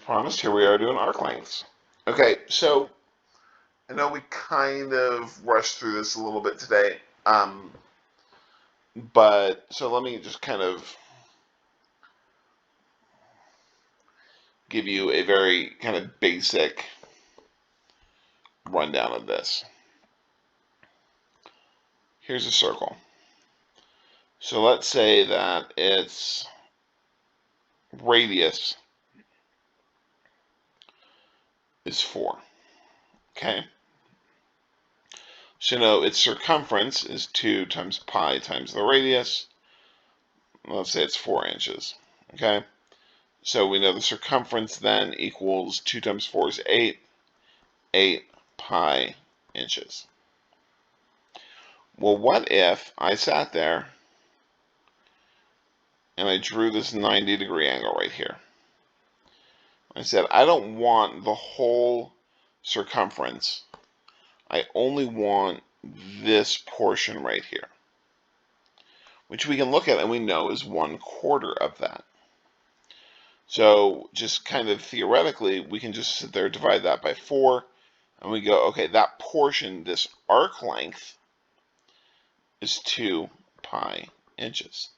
promised, here we are doing arc lengths. Okay, so I know we kind of rushed through this a little bit today, but so let me just kind of give you a very kind of basic rundown of this. Here's a circle. So let's say that its radius is 4. Okay? So now its circumference is 2 times pi times the radius. Let's say it's 4 inches. Okay? So we know the circumference then equals 2 times 4 is 8. 8 pi inches. Well, what if I sat there and I drew this 90-degree angle right here? I said, I don't want the whole circumference. I only want this portion right here, which we can look at and we know is 1/4 of that. So just kind of theoretically, we can just sit there, divide that by 4, and we go, okay, that portion, this arc length, is 2 pi inches.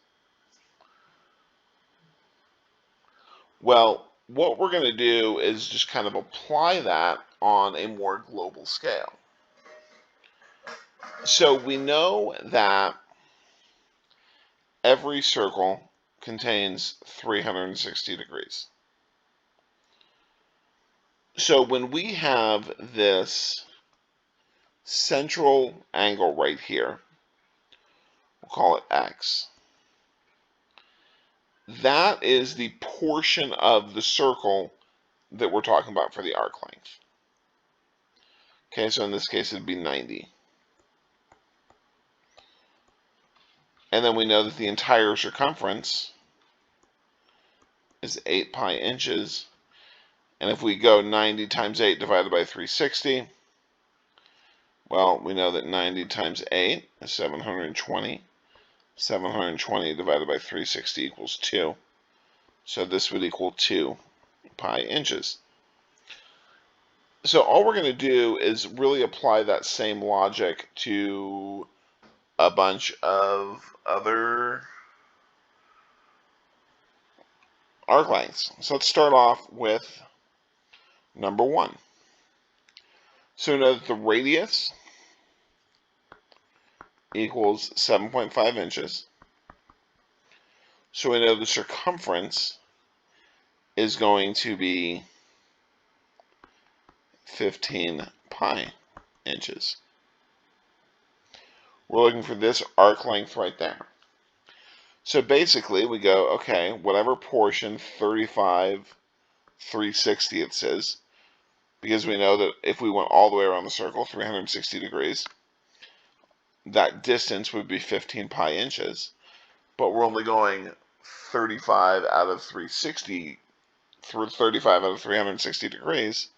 Well, what we're going to do is just kind of apply that on a more global scale. So we know that every circle contains 360 degrees. So when we have this central angle right here, we'll call it X. That is the portion of the circle that we're talking about for the arc length. Okay, so in this case it'd be 90. And then we know that the entire circumference is 8 pi inches. And if we go 90 times 8 divided by 360, well, we know that 90 times 8 is 720. 720 divided by 360 equals 2. So this would equal 2 pi inches. So all we're going to do is really apply that same logic to a bunch of other arc lengths. So let's start off with number 1. So we know that the radius equals 7.5 inches. So we know the circumference is going to be 15 pi inches. We're looking for this arc length right there. So basically we go, okay, whatever portion, 35, 360 it says, because we know that if we went all the way around the circle, 360 degrees, that distance would be 15 pi inches, but we're only going 35 out of 360, 35 out of 360 degrees,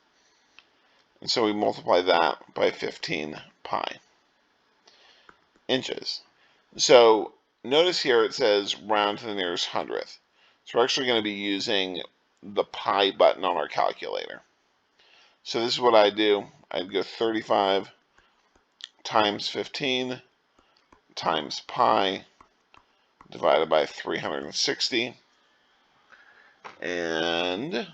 and so we multiply that by 15 pi inches. So notice here it says round to the nearest hundredth. So we're actually going to be using the pi button on our calculator. So this is what I do. I'd go 35 times 15 times pi divided by 360. And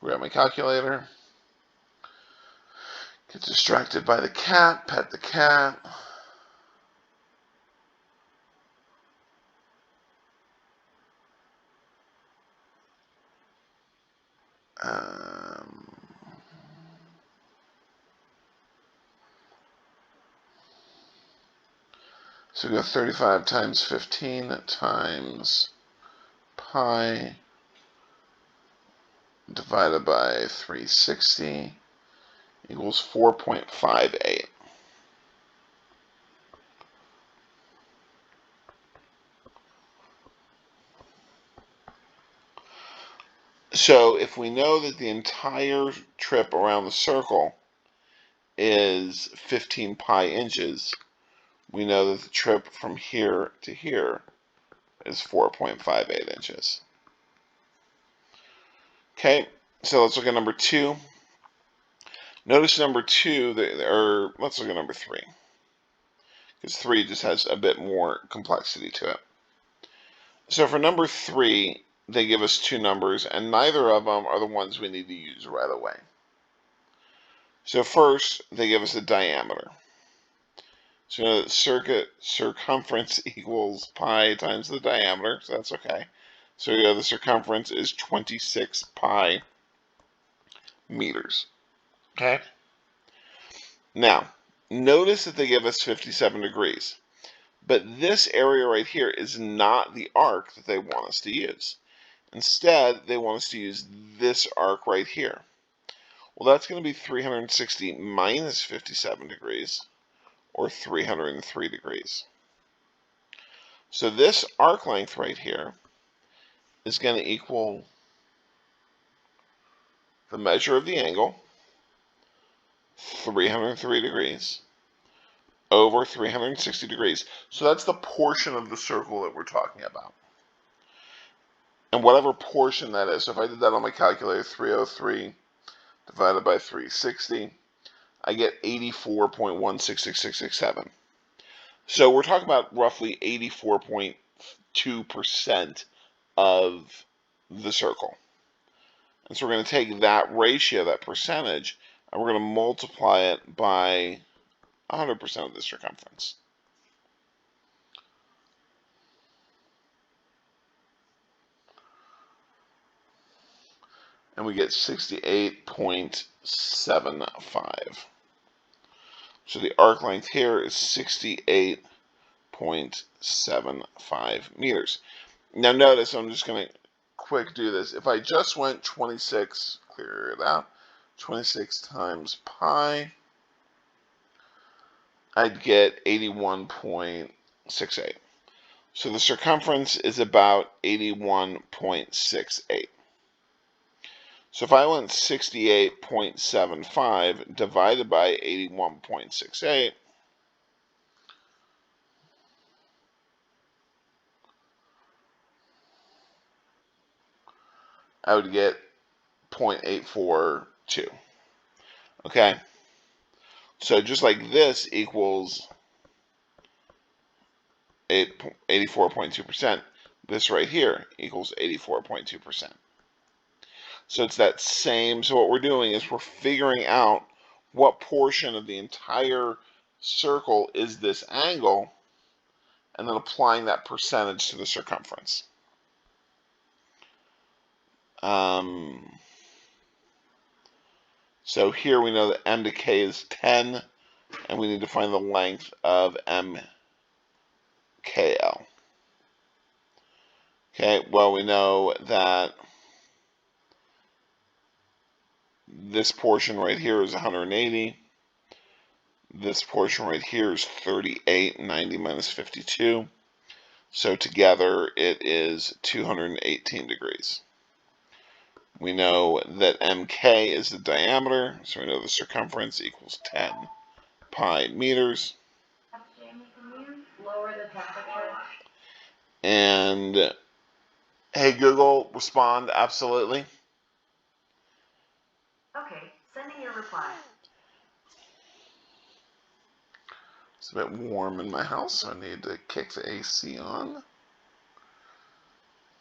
grab my calculator. Get distracted by the cat, pet the cat. So we go 35 times 15 times pi divided by 360 equals 4.58. So if we know that the entire trip around the circle is 15 pi inches, we know that the trip from here to here is 4.58 inches. Okay, so let's look at number 2. Notice number 2, or let's look at number 3, because 3 just has a bit more complexity to it. So for number 3, they give us 2 numbers, and neither of them are the ones we need to use right away. So first, they give us a diameter. So you know that circumference equals pi times the diameter, so that's okay. So you know the circumference is 26 pi meters. Okay? Now, notice that they give us 57 degrees. But this area right here is not the arc that they want us to use. Instead, they want us to use this arc right here. Well, that's going to be 360 minus 57 degrees, or 303 degrees. So this arc length right here is going to equal the measure of the angle, 303 degrees, over 360 degrees. So that's the portion of the circle that we're talking about. And whatever portion that is, so if I did that on my calculator, 303 divided by 360, I get 84.166667. So we're talking about roughly 84.2% of the circle. And so we're going to take that ratio, that percentage, and we're going to multiply it by 100% of the circumference. And we get 68.75. So the arc length here is 68.75 meters. Now notice, I'm just going to quick do this. If I just went 26, clear it out, 26 times pi, I'd get 81.68. So the circumference is about 81.68. So if I went 68.75 divided by 81.68, I would get 0.842. Okay? So just like this equals 84.2%, this right here equals 84.2%. So it's that same, so what we're doing is we're figuring out what portion of the entire circle is this angle, and then applying that percentage to the circumference. So here we know that m to k is 10, and we need to find the length of MKL. Okay, well, we know that this portion right here is 180. This portion right here is 38, 90 minus 52. So together it is 218 degrees. We know that MK is the diameter, so we know the circumference equals 10 pi meters. Jamie, can you lower the temperature? And hey Google, respond absolutely. Okay, sending your reply. It's a bit warm in my house, so I need to kick the AC on.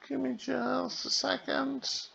Give me just a second.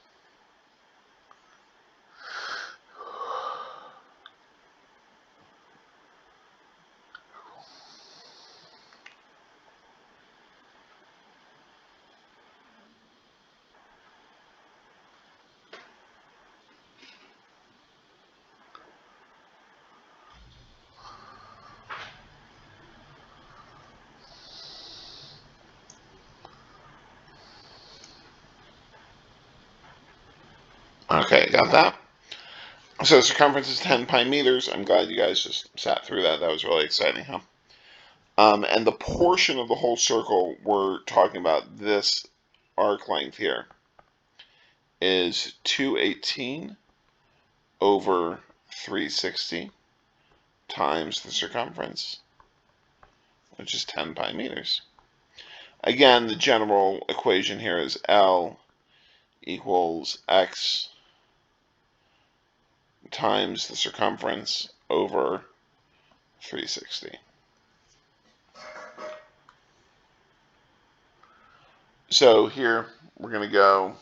Okay, got that. So the circumference is 10 pi meters. I'm glad you guys just sat through that. That was really exciting, huh? And the portion of the whole circle we're talking about, this arc length here, is 218 over 360. times the circumference, which is 10 pi meters. Again, the general equation here is L equals x times the circumference over 360. So here we're going to go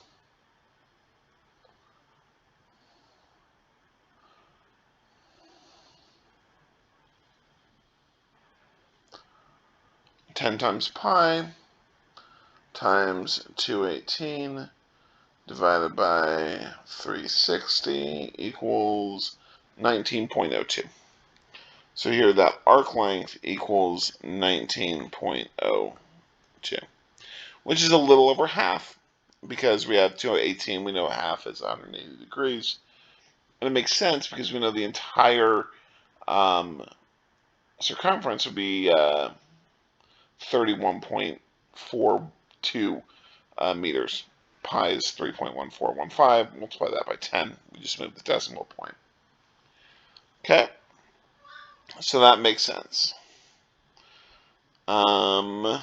ten times pi times 218 divided by 360 equals 19.02. So here that arc length equals 19.02, which is a little over half, because we have 218, we know half is 180 degrees. And it makes sense because we know the entire circumference would be 31.42 meters. Pi is 3.1415. Multiply that by 10. We just moved the decimal point. Okay, so that makes sense. So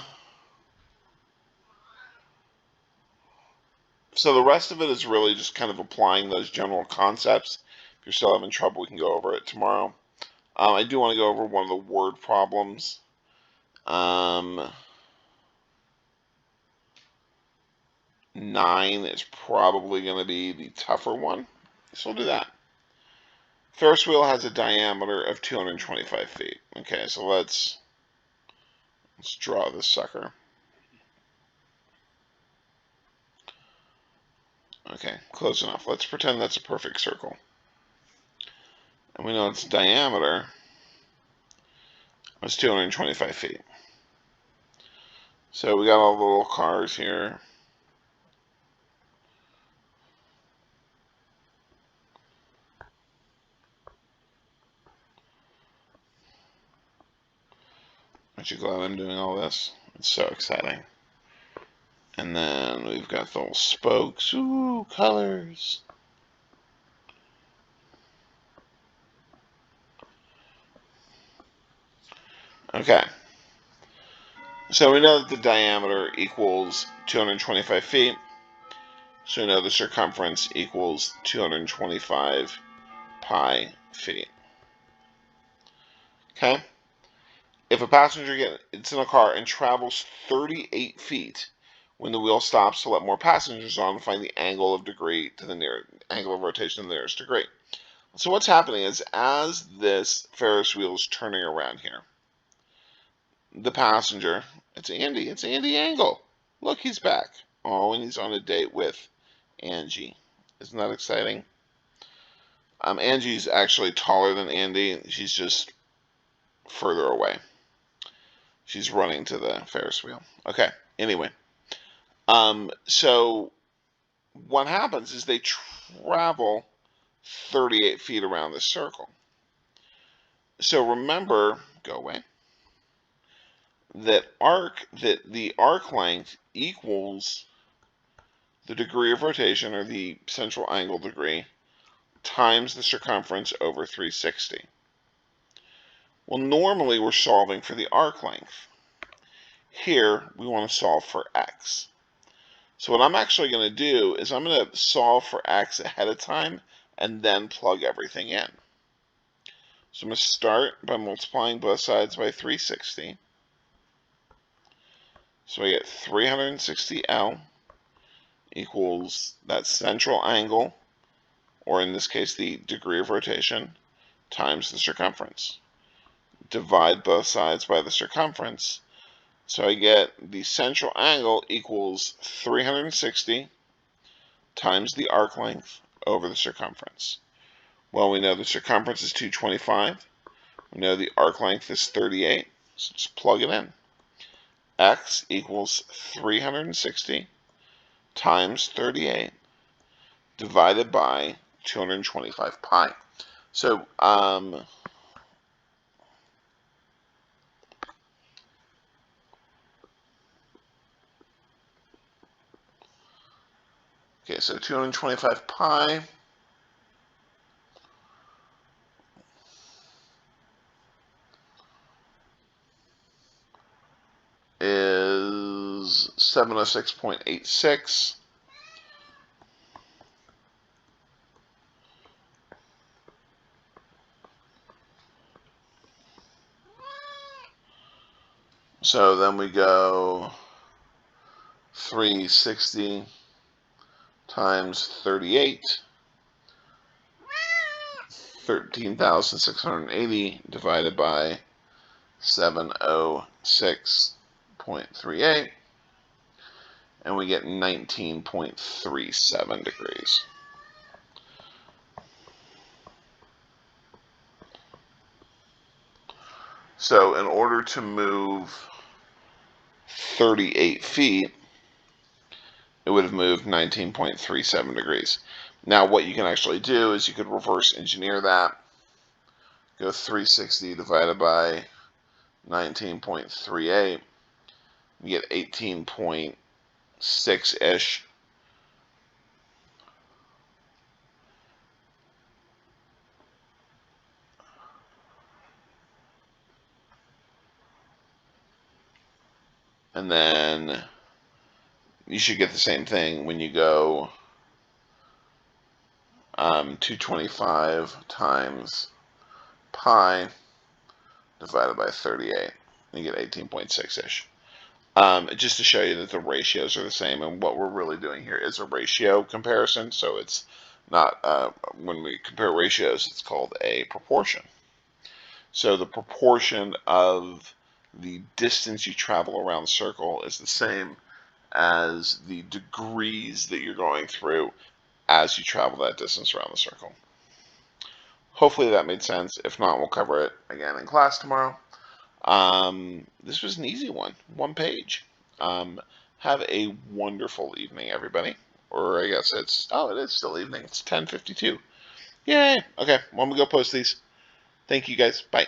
the rest of it is really just kind of applying those general concepts. If you're still having trouble, we can go over it tomorrow. I do want to go over one of the word problems. 9 is probably going to be the tougher one, so we'll do that. Ferris wheel has a diameter of 225 feet. Okay, so let's draw this sucker. Okay, close enough. Let's pretend that's a perfect circle. And we know its diameter is 225 feet. So we got all the little cars here. Aren't you glad I'm doing all this? It's so exciting. And then we've got the little spokes. Ooh, colors. Okay. So we know that the diameter equals 225 feet. So we know the circumference equals 225 pi feet. Okay? If a passenger gets in a car and travels 38 feet when the wheel stops to let more passengers on, find the angle of degree to the angle of rotation to the nearest degree. So what's happening is, as this Ferris wheel is turning around here, the passenger, it's Andy Angle. Look, he's back. Oh, and he's on a date with Angie. Isn't that exciting? Angie's actually taller than Andy. She's just further away. She's running to the Ferris wheel. Okay, anyway. So what happens is they travel 38 feet around the circle. So remember, go away, that the arc length equals the degree of rotation, or the central angle degree, times the circumference over 360. Well, normally we're solving for the arc length. Here, we want to solve for x. So what I'm actually going to do is I'm going to solve for x ahead of time and then plug everything in. So I'm going to start by multiplying both sides by 360. So I get 360L equals that central angle, or in this case the degree of rotation, times the circumference. Divide both sides by the circumference. So I get the central angle equals 360 times the arc length over the circumference. Well, we know the circumference is 225. We know the arc length is 38. So just plug it in. X equals 360 times 38 divided by 225 pi. So, okay, so 225 pi is 706.86. So then we go 360 times 38, 13,680 divided by 706.38, and we get 19.37 degrees. So in order to move 38 feet, it would have moved 19.37 degrees. Now what you can actually do is you could reverse engineer that. Go 360 divided by 19.38. You get 18.6-ish. And then you should get the same thing when you go 225 times pi divided by 38. You get 18.6-ish. Just to show you that the ratios are the same, and what we're really doing here is a ratio comparison, so it's not, when we compare ratios, it's called a proportion. So the proportion of the distance you travel around the circle is the same as the degrees that you're going through as you travel that distance around the circle. Hopefully that made sense. If not, we'll cover it again in class tomorrow. This was an easy one page. Have a wonderful evening, everybody. Or I guess it is still evening. It's 10:52. Yay! Okay, well, I'm going to go post these. Thank you guys. Bye.